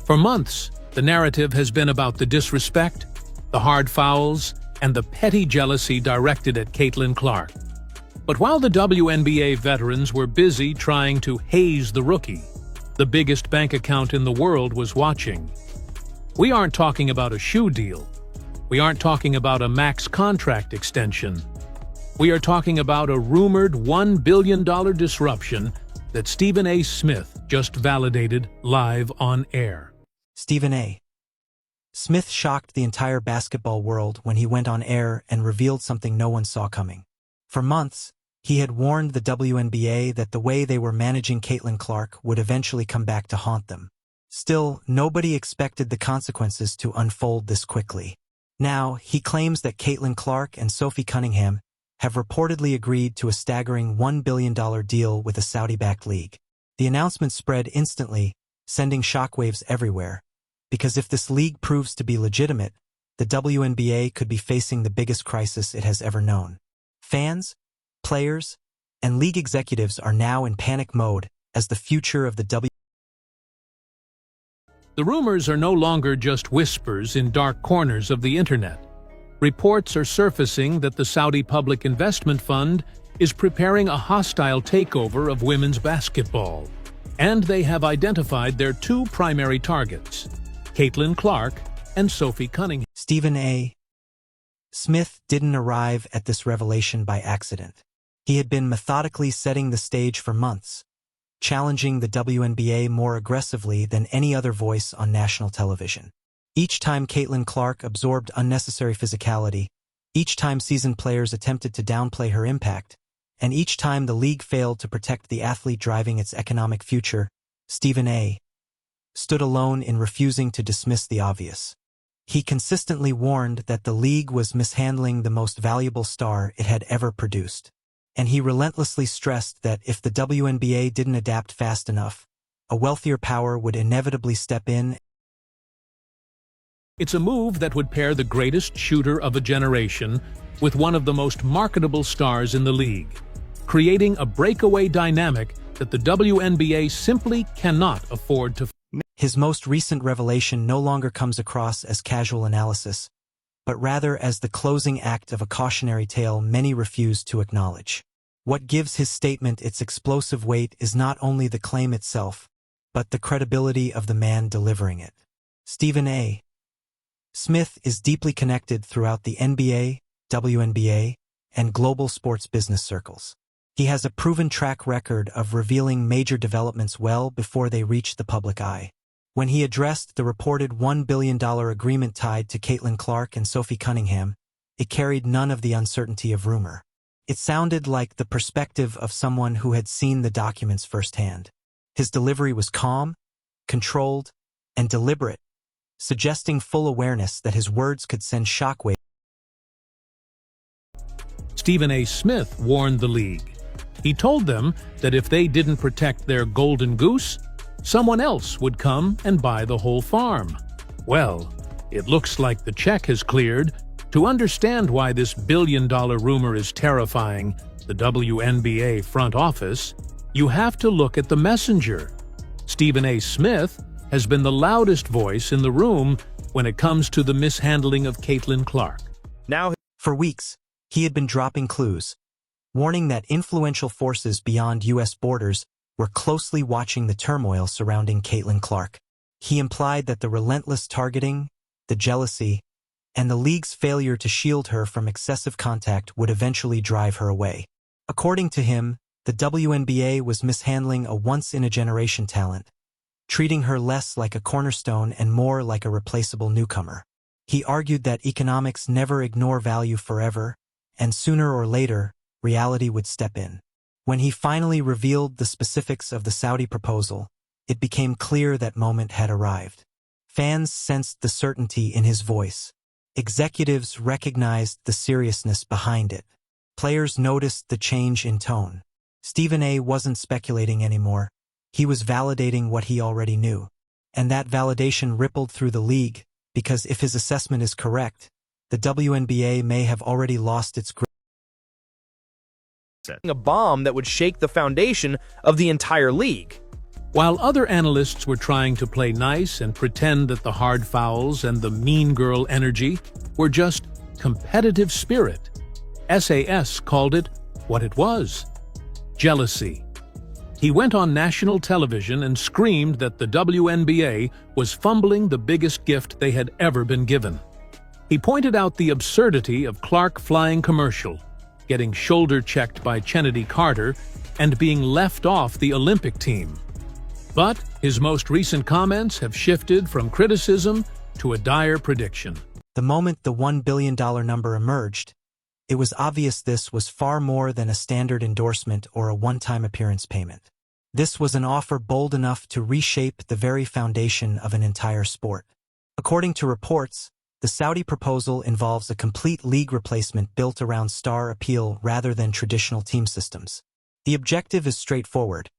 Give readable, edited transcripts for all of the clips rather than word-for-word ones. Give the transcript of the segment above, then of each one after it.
For months, the narrative has been about the disrespect, the hard fouls, and the petty jealousy directed at Caitlin Clark. But while the WNBA veterans were busy trying to haze the rookie, the biggest bank account in the world was watching. We aren't talking about a shoe deal. We aren't talking about a max contract extension. We are talking about a rumored $1 billion disruption that Stephen A. Smith just validated live on air. Stephen A. Smith shocked the entire basketball world when he went on air and revealed something no one saw coming. For months, he had warned the WNBA that the way they were managing Caitlin Clark would eventually come back to haunt them. Still, nobody expected the consequences to unfold this quickly. Now, he claims that Caitlin Clark and Cunningham have reportedly agreed to a staggering $1 billion deal with a Saudi-backed league. The announcement spread instantly, sending shockwaves everywhere, because if this league proves to be legitimate, the WNBA could be facing the biggest crisis it has ever known. Fans, players, and league executives are now in panic mode as the future of the WNBA. The rumors are no longer just whispers in dark corners of the internet. Reports are surfacing that the Saudi Public Investment Fund is preparing a hostile takeover of women's basketball, and they have identified their two primary targets, Caitlin Clark and Cunningham. Stephen A. Smith didn't arrive at this revelation by accident. He had been methodically setting the stage for months, challenging the WNBA more aggressively than any other voice on national television. Each time Caitlin Clark absorbed unnecessary physicality, each time seasoned players attempted to downplay her impact, and each time the league failed to protect the athlete driving its economic future, Stephen A. stood alone in refusing to dismiss the obvious. He consistently warned that the league was mishandling the most valuable star it had ever produced. And he relentlessly stressed that if the WNBA didn't adapt fast enough, a wealthier power would inevitably step in. It's a move that would pair the greatest shooter of a generation with one of the most marketable stars in the league, creating a breakaway dynamic that the WNBA simply cannot afford to. His most recent revelation no longer comes across as casual analysis, but rather as the closing act of a cautionary tale many refuse to acknowledge. What gives his statement its explosive weight is not only the claim itself, but the credibility of the man delivering it. Stephen A. Smith is deeply connected throughout the NBA, WNBA, and global sports business circles. He has a proven track record of revealing major developments well before they reach the public eye. When he addressed the reported $1 billion agreement tied to Caitlin Clark and Cunningham, it carried none of the uncertainty of rumor. It sounded like the perspective of someone who had seen the documents firsthand. His delivery was calm, controlled, and deliberate, suggesting full awareness that his words could send shockwaves. Stephen A. Smith warned the league. He told them that if they didn't protect their golden goose, someone else would come and buy the whole farm. Well, it looks like the check has cleared. To understand why this billion-dollar rumor is terrifying the WNBA front office, you have to look at the messenger. Stephen A. Smith has been the loudest voice in the room when it comes to the mishandling of Caitlin Clark. Now, for weeks, he had been dropping clues, warning that influential forces beyond U.S. borders were closely watching the turmoil surrounding Caitlin Clark. He implied that the relentless targeting, the jealousy, and the league's failure to shield her from excessive contact would eventually drive her away. According to him, the WNBA was mishandling a once-in-a-generation talent, treating her less like a cornerstone and more like a replaceable newcomer. He argued that economics never ignore value forever, and sooner or later, reality would step in. When he finally revealed the specifics of the Saudi proposal, it became clear that moment had arrived. Fans sensed the certainty in his voice. Executives recognized the seriousness behind it. Players noticed the change in tone. Stephen A. wasn't speculating anymore. He was validating what he already knew. And that validation rippled through the league, because if his assessment is correct, the WNBA may have already lost its grip. A bomb that would shake the foundation of the entire league. While other analysts were trying to play nice and pretend that the hard fouls and the mean girl energy were just competitive spirit, SAS called it what it was: jealousy. He went on national television and screamed that the WNBA was fumbling the biggest gift they had ever been given. He pointed out the absurdity of Clark flying commercial, getting shoulder-checked by Kennedy Carter, and being left off the Olympic team. But his most recent comments have shifted from criticism to a dire prediction. The moment the $1 billion number emerged, it was obvious this was far more than a standard endorsement or a one-time appearance payment. This was an offer bold enough to reshape the very foundation of an entire sport. According to reports, the Saudi proposal involves a complete league replacement built around star appeal rather than traditional team systems. The objective is straightforward: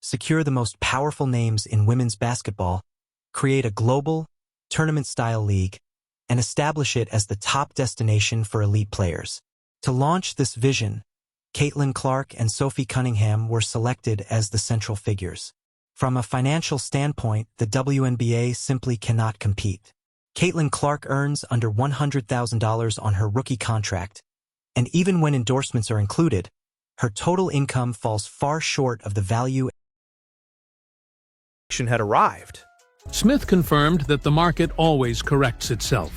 secure the most powerful names in women's basketball, create a global, tournament-style league, and establish it as the top destination for elite players. To launch this vision, Caitlin Clark and Cunningham were selected as the central figures. From a financial standpoint, the WNBA simply cannot compete. Caitlin Clark earns under $100,000 on her rookie contract, and even when endorsements are included, her total income falls far short of the value had arrived. Smith confirmed that the market always corrects itself.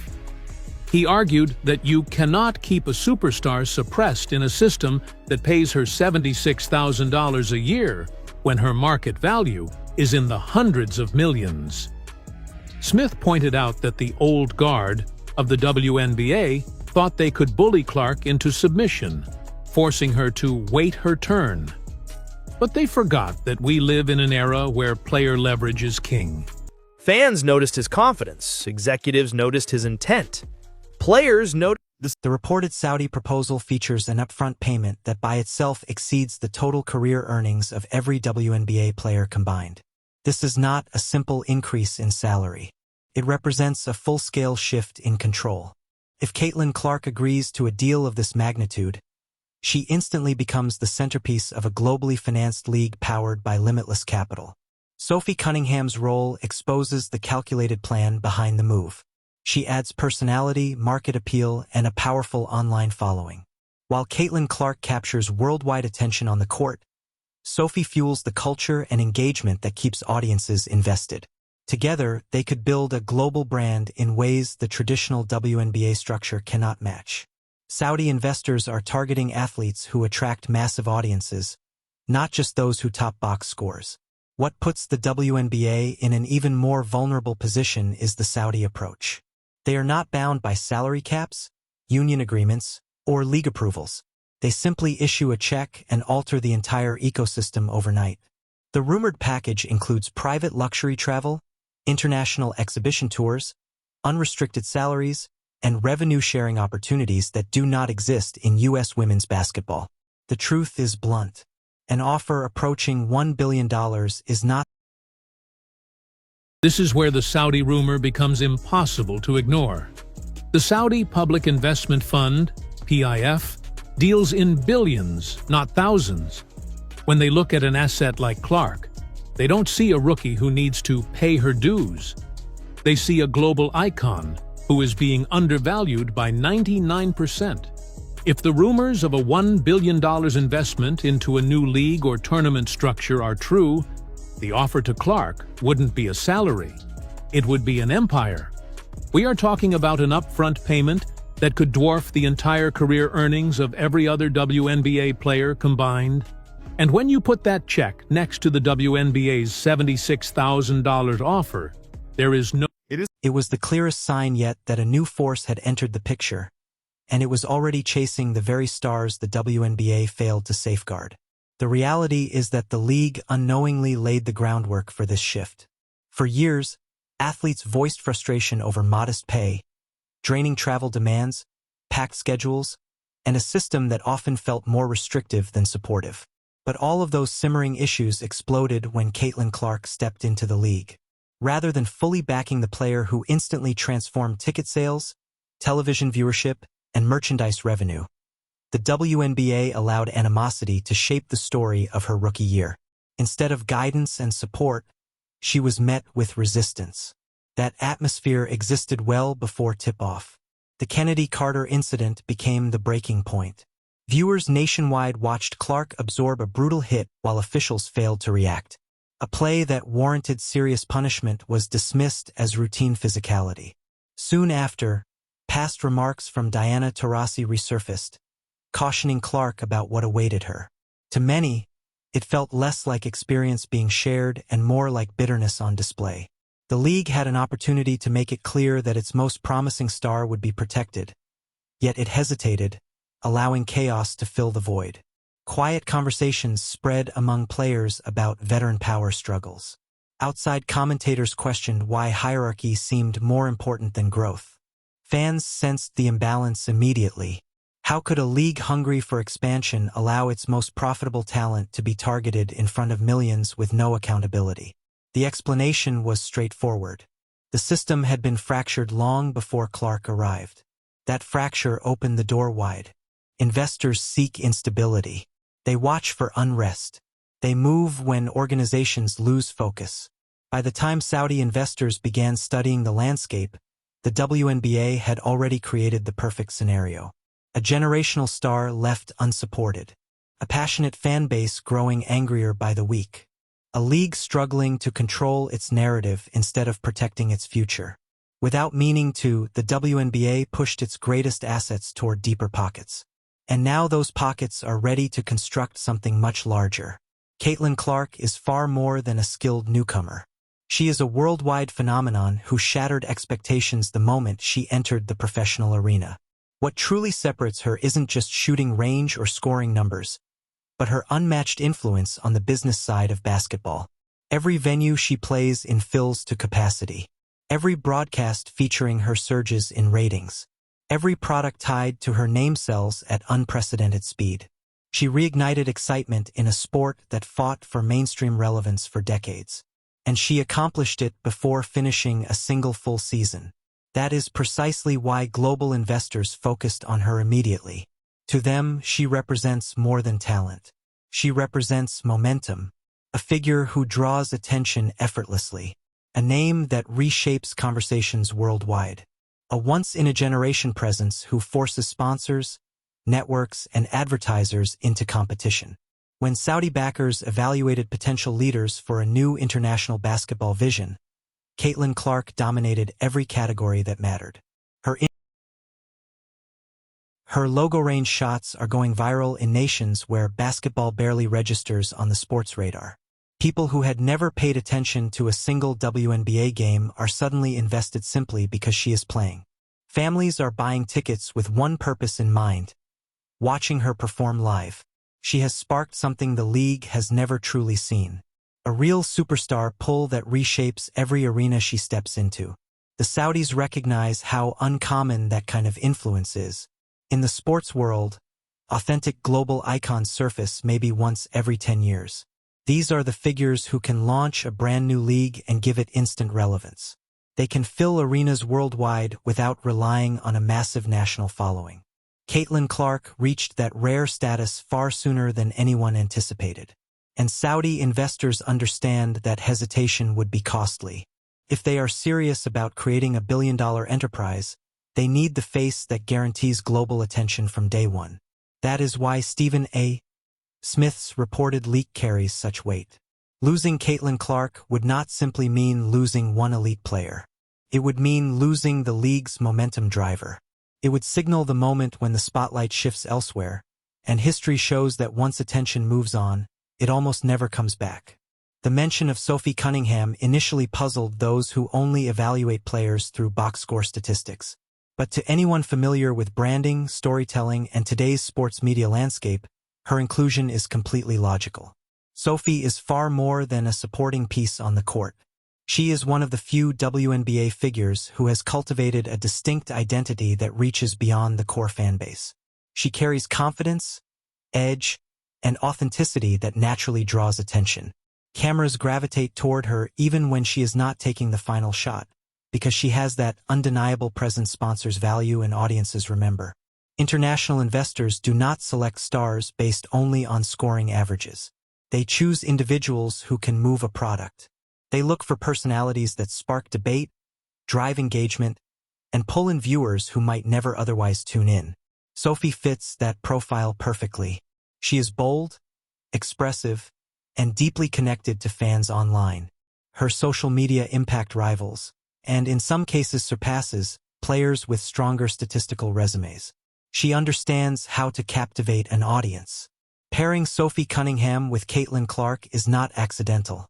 He argued that you cannot keep a superstar suppressed in a system that pays her $76,000 a year when her market value is in the hundreds of millions. Smith pointed out that the old guard of the WNBA thought they could bully Clark into submission, forcing her to wait her turn. But they forgot that we live in an era where player leverage is king. Fans noticed his confidence. Executives noticed his intent. Players noticed The reported Saudi proposal features an upfront payment that by itself exceeds the total career earnings of every WNBA player combined. This is not a simple increase in salary. It represents a full-scale shift in control. If Caitlin Clark agrees to a deal of this magnitude, she instantly becomes the centerpiece of a globally financed league powered by limitless capital. Cunningham's role exposes the calculated plan behind the move. She adds personality, market appeal, and a powerful online following. While Caitlin Clark captures worldwide attention on the court, Sophie fuels the culture and engagement that keeps audiences invested. Together, they could build a global brand in ways the traditional WNBA structure cannot match. Saudi investors are targeting athletes who attract massive audiences, not just those who top box scores. What puts the WNBA in an even more vulnerable position is the Saudi approach. They are not bound by salary caps, union agreements, or league approvals. They simply issue a check and alter the entire ecosystem overnight. The rumored package includes private luxury travel, international exhibition tours, unrestricted salaries, and revenue-sharing opportunities that do not exist in U.S. women's basketball. The truth is blunt. An offer approaching $1 billion is not. This is where the Saudi rumor becomes impossible to ignore. The Saudi Public Investment Fund, PIF, deals in billions, not thousands. When they look at an asset like Clark, they don't see a rookie who needs to pay her dues. They see a global icon who is being undervalued by 99%. If the rumors of a $1 billion investment into a new league or tournament structure are true, the offer to Clark wouldn't be a salary. It would be an empire. We are talking about an upfront payment that could dwarf the entire career earnings of every other WNBA player combined. And when you put that check next to the WNBA's $76,000 offer, there is no... It was the clearest sign yet that a new force had entered the picture, and it was already chasing the very stars the WNBA failed to safeguard. The reality is that the league unknowingly laid the groundwork for this shift. For years, athletes voiced frustration over modest pay, draining travel demands, packed schedules, and a system that often felt more restrictive than supportive. But all of those simmering issues exploded when Caitlin Clark stepped into the league. Rather than fully backing the player who instantly transformed ticket sales, television viewership, and merchandise revenue, the WNBA allowed animosity to shape the story of her rookie year. Instead of guidance and support, she was met with resistance. That atmosphere existed well before tip-off. The Kennedy-Carter incident became the breaking point. Viewers nationwide watched Clark absorb a brutal hit while officials failed to react. A play that warranted serious punishment was dismissed as routine physicality. Soon after, past remarks from Diana Taurasi resurfaced, cautioning Clark about what awaited her. To many, it felt less like experience being shared and more like bitterness on display. The league had an opportunity to make it clear that its most promising star would be protected, yet it hesitated, allowing chaos to fill the void. Quiet conversations spread among players about veteran power struggles. Outside commentators questioned why hierarchy seemed more important than growth. Fans sensed the imbalance immediately. How could a league hungry for expansion allow its most profitable talent to be targeted in front of millions with no accountability? The explanation was straightforward. The system had been fractured long before Clark arrived. That fracture opened the door wide. Investors seek instability. They watch for unrest. They move when organizations lose focus. By the time Saudi investors began studying the landscape, the WNBA had already created the perfect scenario. A generational star left unsupported. A passionate fan base growing angrier by the week. A league struggling to control its narrative instead of protecting its future. Without meaning to, the WNBA pushed its greatest assets toward deeper pockets. And now those pockets are ready to construct something much larger. Caitlin Clark is far more than a skilled newcomer. She is a worldwide phenomenon who shattered expectations the moment she entered the professional arena. What truly separates her isn't just shooting range or scoring numbers, but her unmatched influence on the business side of basketball. Every venue she plays in fills to capacity. Every broadcast featuring her surges in ratings. Every product tied to her name sells at unprecedented speed. She reignited excitement in a sport that fought for mainstream relevance for decades. And she accomplished it before finishing a single full season. That is precisely why global investors focused on her immediately. To them, she represents more than talent. She represents momentum, a figure who draws attention effortlessly, a name that reshapes conversations worldwide, a once-in-a-generation presence who forces sponsors, networks, and advertisers into competition. When Saudi backers evaluated potential leaders for a new international basketball vision, Caitlin Clark dominated every category that mattered. Her logo-range shots are going viral in nations where basketball barely registers on the sports radar. People who had never paid attention to a single WNBA game are suddenly invested simply because she is playing. Families are buying tickets with one purpose in mind: watching her perform live. She has sparked something the league has never truly seen. A real superstar pull that reshapes every arena she steps into. The Saudis recognize how uncommon that kind of influence is. In the sports world, authentic global icons surface maybe once every 10 years. These are the figures who can launch a brand new league and give it instant relevance. They can fill arenas worldwide without relying on a massive national following. Caitlin Clark reached that rare status far sooner than anyone anticipated. And Saudi investors understand that hesitation would be costly. If they are serious about creating a billion-dollar enterprise, they need the face that guarantees global attention from day one. That is why Stephen A. Smith's reported leak carries such weight. Losing Caitlin Clark would not simply mean losing one elite player. It would mean losing the league's momentum driver. It would signal the moment when the spotlight shifts elsewhere, and history shows that once attention moves on, it almost never comes back. The mention of Sophie Cunningham initially puzzled those who only evaluate players through box score statistics. But to anyone familiar with branding, storytelling, and today's sports media landscape, her inclusion is completely logical. Sophie is far more than a supporting piece on the court. She is one of the few WNBA figures who has cultivated a distinct identity that reaches beyond the core fanbase. She carries confidence, edge, and authenticity that naturally draws attention. Cameras gravitate toward her even when she is not taking the final shot, because she has that undeniable presence sponsors value and audiences remember. International investors do not select stars based only on scoring averages. They choose individuals who can move a product. They look for personalities that spark debate, drive engagement, and pull in viewers who might never otherwise tune in. Sophie fits that profile perfectly. She is bold, expressive, and deeply connected to fans online. Her social media impact rivals, and in some cases surpasses, players with stronger statistical resumes. She understands how to captivate an audience. Pairing Sophie Cunningham with Caitlin Clark is not accidental.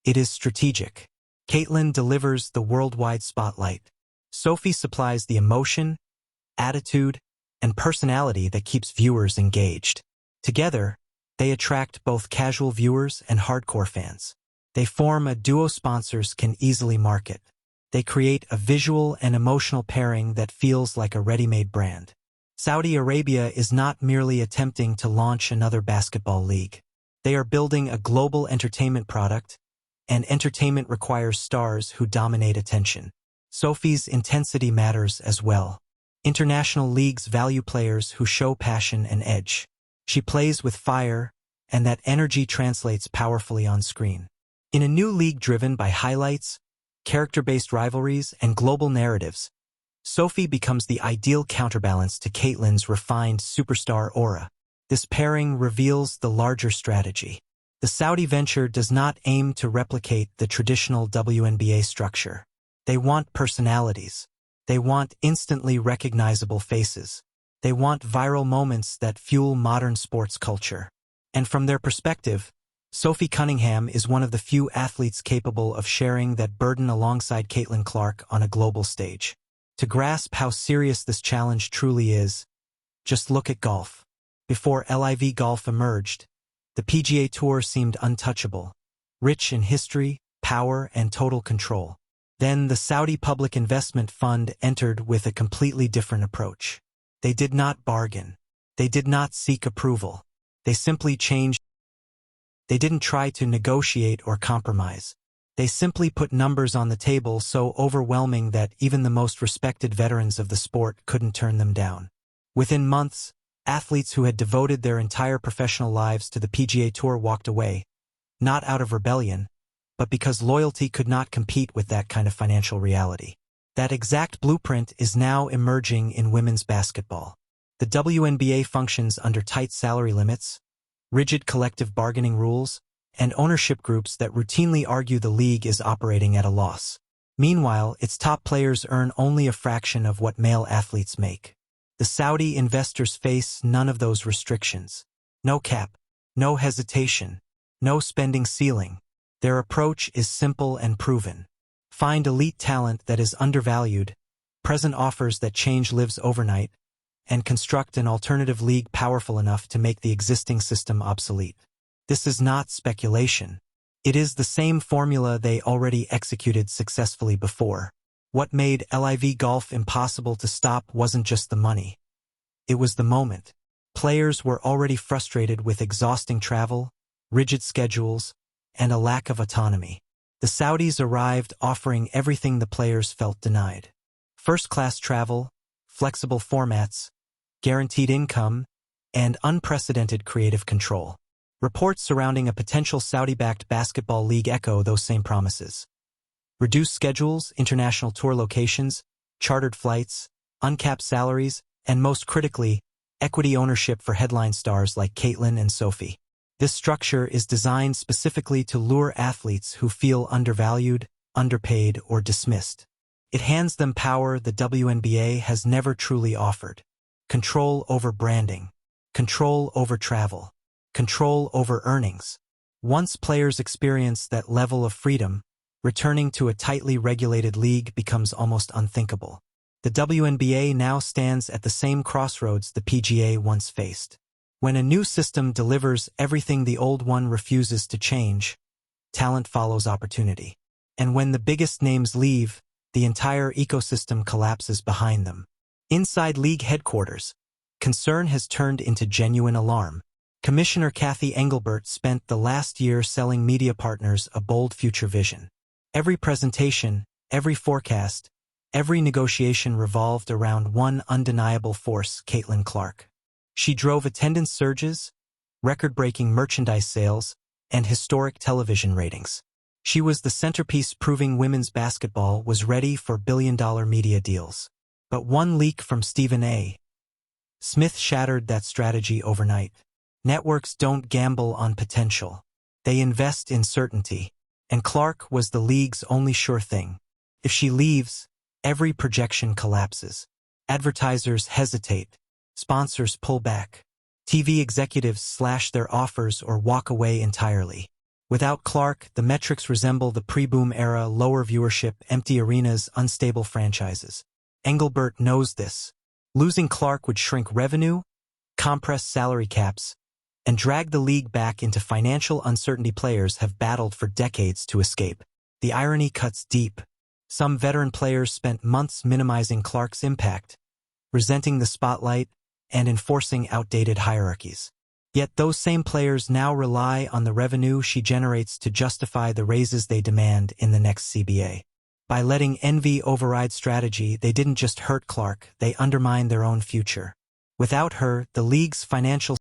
It is strategic. Caitlin delivers the worldwide spotlight. Sophie supplies the emotion, attitude, and personality that keeps viewers engaged. Together, they attract both casual viewers and hardcore fans. They form a duo sponsors can easily market. They create a visual and emotional pairing that feels like a ready-made brand. Saudi Arabia is not merely attempting to launch another basketball league. They are building a global entertainment product, and entertainment requires stars who dominate attention. Sophie's intensity matters as well. International leagues value players who show passion and edge. She plays with fire, and that energy translates powerfully on screen. In a new league driven by highlights, character-based rivalries, and global narratives, Sophie becomes the ideal counterbalance to Caitlin's refined superstar aura. This pairing reveals the larger strategy. The Saudi venture does not aim to replicate the traditional WNBA structure. They want personalities. They want instantly recognizable faces. They want viral moments that fuel modern sports culture. And from their perspective, Sophie Cunningham is one of the few athletes capable of sharing that burden alongside Caitlin Clark on a global stage. To grasp how serious this challenge truly is, just look at golf. Before LIV Golf emerged, the PGA Tour seemed untouchable, rich in history, power, and total control. Then the Saudi Public Investment Fund entered with a completely different approach. They did not bargain. They did not seek approval. They simply changed. They didn't try to negotiate or compromise. They simply put numbers on the table so overwhelming that even the most respected veterans of the sport couldn't turn them down. Within months, athletes who had devoted their entire professional lives to the PGA Tour walked away, not out of rebellion, but because loyalty could not compete with that kind of financial reality. That exact blueprint is now emerging in women's basketball. The WNBA functions under tight salary limits, rigid collective bargaining rules, and ownership groups that routinely argue the league is operating at a loss. Meanwhile, its top players earn only a fraction of what male athletes make. The Saudi investors face none of those restrictions. No cap, no hesitation, no spending ceiling. Their approach is simple and proven. Find elite talent that is undervalued, present offers that change lives overnight, and construct an alternative league powerful enough to make the existing system obsolete. This is not speculation. It is the same formula they already executed successfully before. What made LIV Golf impossible to stop wasn't just the money. It was the moment. Players were already frustrated with exhausting travel, rigid schedules, and a lack of autonomy. The Saudis arrived offering everything the players felt denied. First-class travel, flexible formats, guaranteed income, and unprecedented creative control. Reports surrounding a potential Saudi-backed basketball league echo those same promises. Reduced schedules, international tour locations, chartered flights, uncapped salaries, and most critically, equity ownership for headline stars like Caitlin and Sophie. This structure is designed specifically to lure athletes who feel undervalued, underpaid, or dismissed. It hands them power the WNBA has never truly offered. Control over branding, control over travel, control over earnings. Once players experience that level of freedom, returning to a tightly regulated league becomes almost unthinkable. The WNBA now stands at the same crossroads the PGA once faced. When a new system delivers everything the old one refuses to change, talent follows opportunity. And when the biggest names leave, the entire ecosystem collapses behind them. Inside league headquarters, concern has turned into genuine alarm. Commissioner Cathy Engelbert spent the last year selling media partners a bold future vision. Every presentation, every forecast, every negotiation revolved around one undeniable force, Caitlin Clark. She drove attendance surges, record-breaking merchandise sales, and historic television ratings. She was the centerpiece proving women's basketball was ready for billion-dollar media deals. But one leak from Stephen A. Smith shattered that strategy overnight. Networks don't gamble on potential. They invest in certainty. And Clark was the league's only sure thing. If she leaves, every projection collapses. Advertisers hesitate. Sponsors pull back. TV executives slash their offers or walk away entirely. Without Clark, the metrics resemble the pre-boom era: lower viewership, empty arenas, unstable franchises. Engelbert knows this. Losing Clark would shrink revenue, compress salary caps, and drag the league back into financial uncertainty players have battled for decades to escape. The irony cuts deep. Some veteran players spent months minimizing Clark's impact, resenting the spotlight, and enforcing outdated hierarchies. Yet those same players now rely on the revenue she generates to justify the raises they demand in the next CBA. By letting envy override strategy, they didn't just hurt Clark, they undermined their own future. Without her, the league's financial